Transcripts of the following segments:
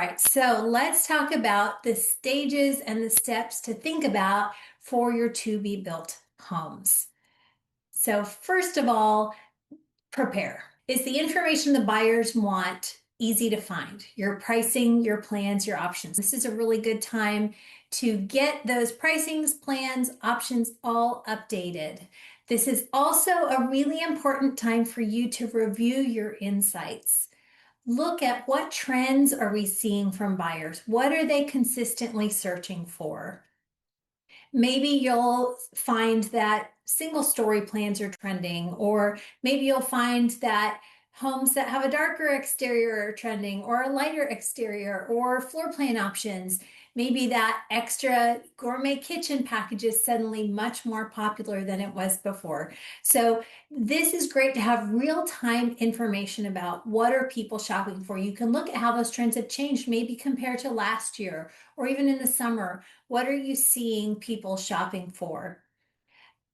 right, so let's talk about the stages and the steps to think about for your to be built homes. So, first of all, prepare. Is the information the buyers want easy to find? Your pricing, your plans, your options. This is a really good time to get those pricings, plans, options all updated. This is also a really important time for you to review your insights. Look at what trends are we seeing from buyers? What are they consistently searching for? Maybe you'll find that single story plans are trending, or maybe you'll find that homes that have a darker exterior are trending, or a lighter exterior, or floor plan options. Maybe that extra gourmet kitchen package is suddenly much more popular than it was before. So this is great to have real-time information about what are people shopping for. You can look at how those trends have changed, maybe compared to last year, or even in the summer. What are you seeing people shopping for?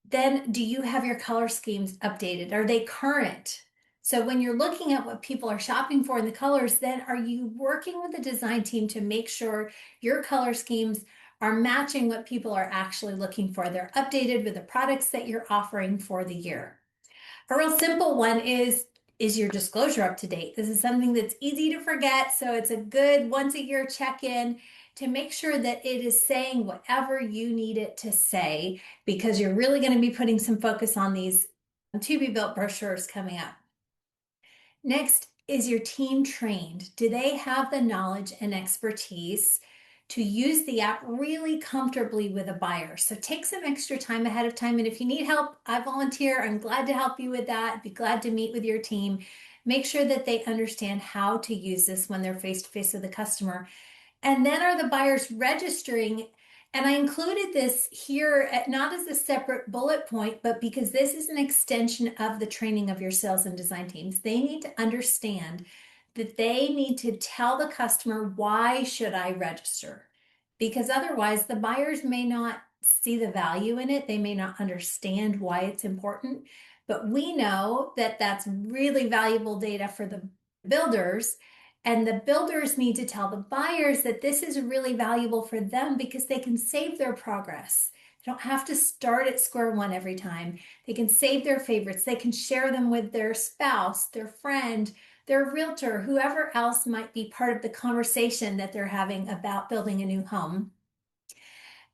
Then, do you have your color schemes updated? Are they current? So when you're looking at what people are shopping for in the colors, then are you working with the design team to make sure your color schemes are matching what people are actually looking for? They're updated with the products that you're offering for the year. A real simple one is your disclosure up to date? This is something that's easy to forget, so it's a good once a year check-in to make sure that it is saying whatever you need it to say, because you're really going to be putting some focus on these to be built brochures coming up. Next, is your team trained? Do they have the knowledge and expertise to use the app really comfortably with a buyer? So take some extra time ahead of time. And if you need help, I volunteer. I'm glad to help you with that. I'd be glad to meet with your team. Make sure that they understand how to use this when they're face to face with the customer. And then are the buyers registering? And I included this here not as a separate bullet point, but because this is an extension of the training of your sales and design teams. They need to understand that they need to tell the customer, why should I register? Because otherwise the buyers may not see the value in it. They may not understand why it's important, but we know that that's really valuable data for the builders. And the builders need to tell the buyers that this is really valuable for them because they can save their progress. They don't have to start at square one every time. They can save their favorites. They can share them with their spouse, their friend, their realtor, whoever else might be part of the conversation that they're having about building a new home.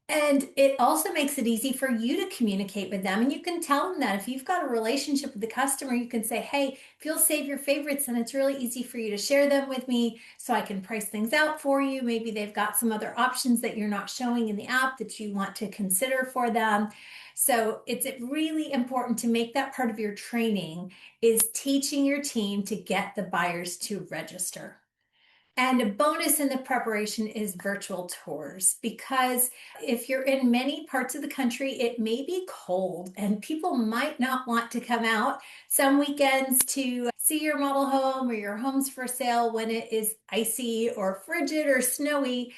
And it also makes it easy for you to communicate with them. And you can tell them that if you've got a relationship with the customer, you can say, hey, if you'll save your favorites, then it's really easy for you to share them with me so I can price things out for you. Maybe they've got some other options that you're not showing in the app that you want to consider for them. So it's really important to make that part of your training, is teaching your team to get the buyers to register. And a bonus in the preparation is virtual tours, because if you're in many parts of the country, it may be cold and people might not want to come out some weekends to see your model home or your homes for sale when it is icy or frigid or snowy.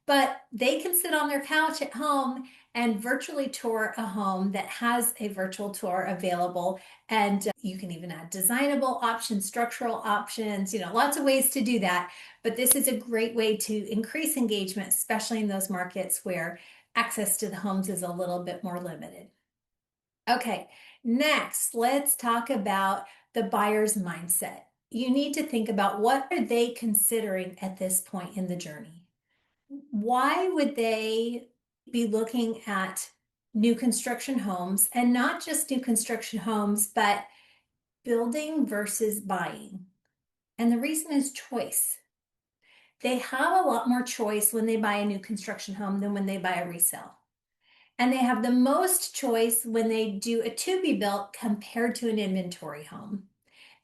But they can sit on their couch at home and virtually tour a home that has a virtual tour available. And you can even add designable options, structural options, lots of ways to do that. But this is a great way to increase engagement, especially in those markets where access to the homes is a little bit more limited. Okay, next, let's talk about the buyer's mindset. You need to think about, what are they considering at this point in the journey? Why would they be looking at new construction homes, and not just new construction homes, but building versus buying? And the reason is choice. They have a lot more choice when they buy a new construction home than when they buy a resale. And they have the most choice when they do a to be built compared to an inventory home.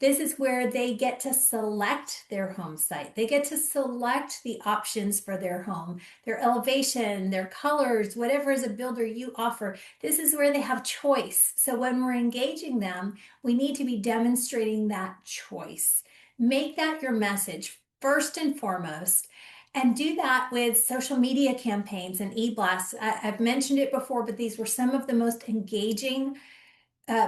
This is where they get to select their home site. They get to select the options for their home, their elevation, their colors, whatever as a builder you offer. This is where they have choice. So when we're engaging them, we need to be demonstrating that choice. Make that your message first and foremost. And do that with social media campaigns and e-blasts. I've mentioned it before, but these were some of the most engaging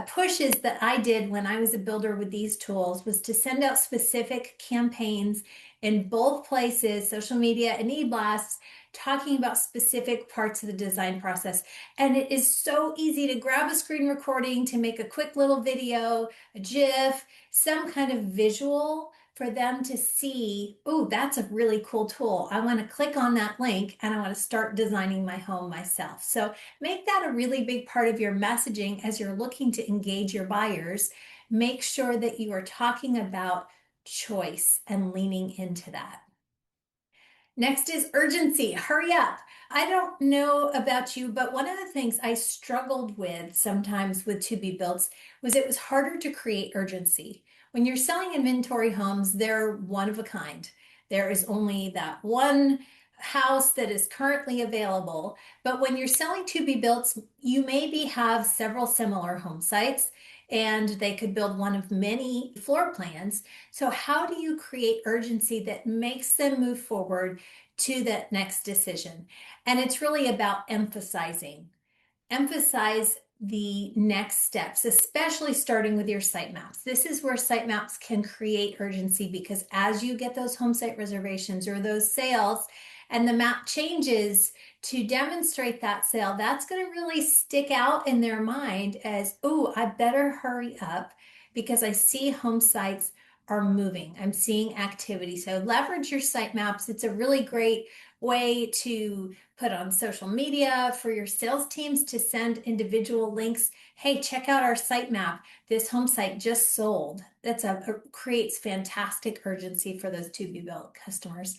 pushes that I did when I was a builder with these tools, was to send out specific campaigns in both places, social media and e-blasts, talking about specific parts of the design process. And it is so easy to grab a screen recording, to make a quick little video, a GIF, some kind of visual for them to see, oh, that's a really cool tool. I want to click on that link and I want to start designing my home myself. So make that a really big part of your messaging as you're looking to engage your buyers. Make sure that you are talking about choice and leaning into that. Next is urgency. Hurry up. I don't know about you, but one of the things I struggled with sometimes with to be builds was it was harder to create urgency. When you're selling inventory homes, they're one of a kind. There is only that one house that is currently available. But when you're selling to be built, you maybe have several similar home sites and they could build one of many floor plans. So how do you create urgency that makes them move forward to that next decision? And it's really about emphasize the next steps, especially starting with your site maps. This is where site maps can create urgency, because as you get those home site reservations or those sales and the map changes to demonstrate that sale, that's going to really stick out in their mind as, oh, I better hurry up because I see home sites are moving. I'm seeing activity. So leverage your site maps. It's a really great way to put on social media for your sales teams to send individual links. Hey, check out our site map. This home site just sold. Creates fantastic urgency for those to be built customers.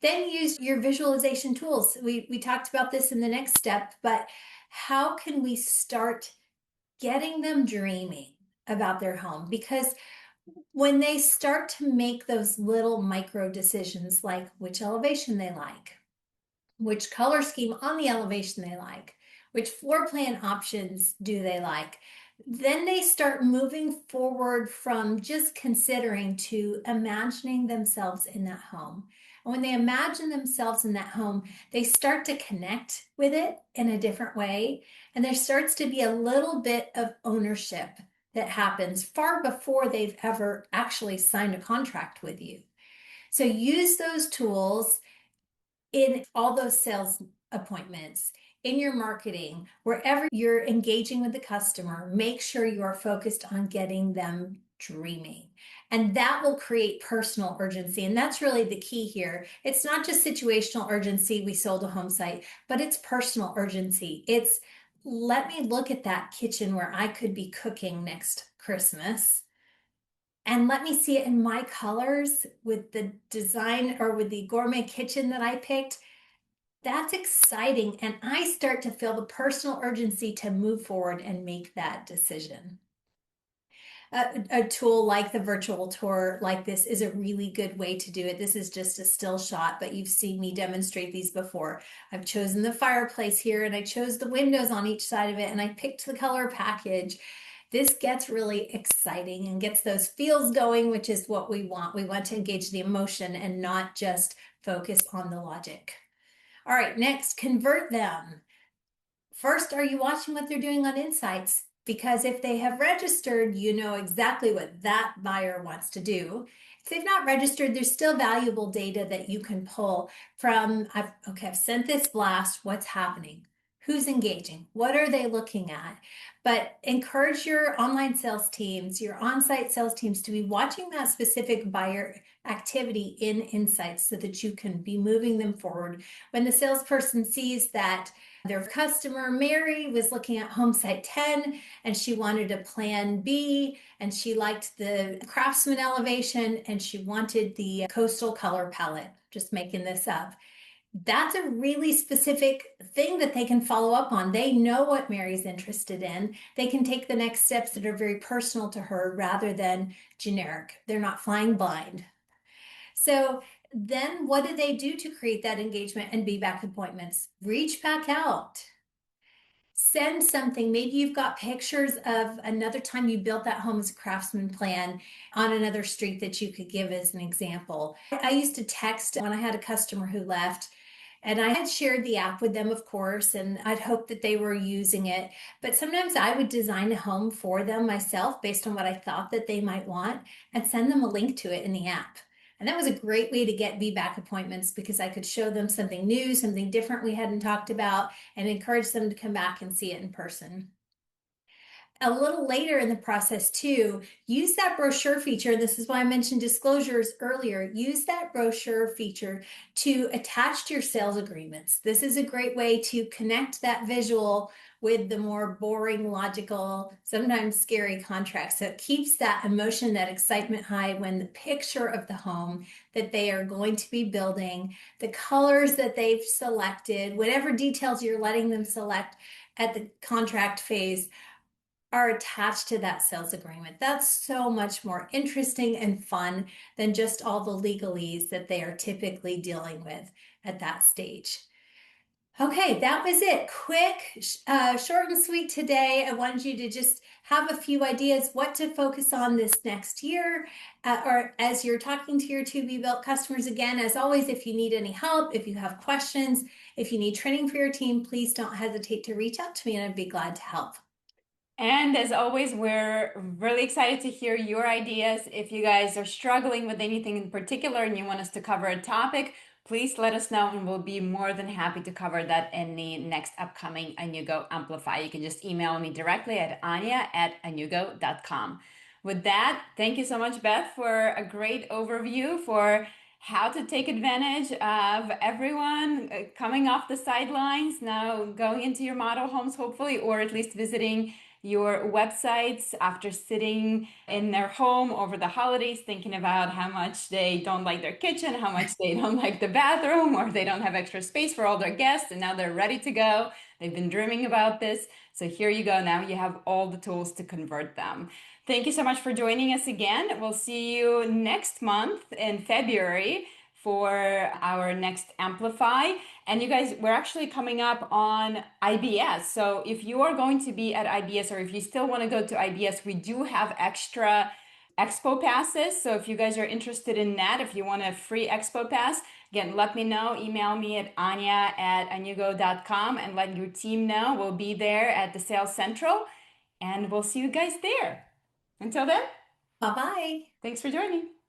Then use your visualization tools. We talked about this in the next step, but how can we start getting them dreaming about their home? Because when they start to make those little micro decisions, like which elevation they like, which color scheme on the elevation they like, which floor plan options do they like, then they start moving forward from just considering to imagining themselves in that home. And when they imagine themselves in that home, they start to connect with it in a different way. And there starts to be a little bit of ownership that happens far before they've ever actually signed a contract with you. So use those tools in all those sales appointments, in your marketing, wherever you're engaging with the customer. Make sure you are focused on getting them dreaming. And that will create personal urgency. And that's really the key here. It's not just situational urgency, we sold a home site, but it's personal urgency. It's, let me look at that kitchen where I could be cooking next Christmas, and let me see it in my colors with the design or with the gourmet kitchen that I picked. That's exciting. And I start to feel the personal urgency to move forward and make that decision. A tool like the virtual tour like this is a really good way to do it. This is just a still shot, but you've seen me demonstrate these before. I've chosen the fireplace here and I chose the windows on each side of it and I picked the color package. This gets really exciting and gets those feels going, which is what we want. We want to engage the emotion and not just focus on the logic. All right, next, convert them. First, are you watching what they're doing on Insights? Because if they have registered, you know exactly what that buyer wants to do. If they've not registered, there's still valuable data that you can pull from, I've sent this blast, what's happening? Who's engaging? What are they looking at? But encourage your online sales teams, your on-site sales teams to be watching that specific buyer activity in Insights so that you can be moving them forward. When the salesperson sees that their customer, Mary, was looking at home site 10 and she wanted a plan B and she liked the Craftsman elevation and she wanted the coastal color palette, just making this up. That's a really specific thing that they can follow up on. They know what Mary's interested in. They can take the next steps that are very personal to her rather than generic. They're not flying blind. So then what do they do to create that engagement and be back appointments? Reach back out. Send something. Maybe you've got pictures of another time you built that home as a Craftsman plan on another street that you could give as an example. I used to text when I had a customer who left, and I had shared the app with them, of course, and I'd hoped that they were using it. But sometimes I would design a home for them myself based on what I thought that they might want and send them a link to it in the app. And that was a great way to get VBAC appointments because I could show them something new, something different we hadn't talked about, and encourage them to come back and see it in person. A little later in the process too, use that brochure feature. This is why I mentioned disclosures earlier. Use that brochure feature to attach to your sales agreements. This is a great way to connect that visual with the more boring, logical, sometimes scary contracts. So it keeps that emotion, that excitement high when the picture of the home that they are going to be building, the colors that they've selected, whatever details you're letting them select at the contract phase are attached to that sales agreement. That's so much more interesting and fun than just all the legalese that they are typically dealing with at that stage. Okay, that was it. Quick, short and sweet today. I wanted you to just have a few ideas what to focus on this next year, or as you're talking to your to be built customers. Again, as always, if you need any help, if you have questions, if you need training for your team, please don't hesitate to reach out to me and I'd be glad to help. And as always, we're really excited to hear your ideas. If you guys are struggling with anything in particular and you want us to cover a topic, please let us know and we'll be more than happy to cover that in the next upcoming Anugo Amplify. You can just email me directly at anya@anugo.com. With that, thank you so much, Beth, for a great overview for how to take advantage of everyone coming off the sidelines, now going into your model homes, hopefully, or at least visiting your websites after sitting in their home over the holidays, thinking about how much they don't like their kitchen, how much they don't like the bathroom, or they don't have extra space for all their guests, and now they're ready to go. They've been dreaming about this. So here you go. Now you have all the tools to convert them. Thank you so much for joining us again. We'll see you next month in February for our next Amplify. And you guys, we're actually coming up on IBS. So if you are going to be at IBS or if you still want to go to IBS, we do have extra expo passes. So if you guys are interested in that, if you want a free expo pass, again, let me know. Email me at anya@anugo.com and let your team know. We'll be there at the Sales Central and we'll see you guys there. Until then, Bye bye. thanks for joining.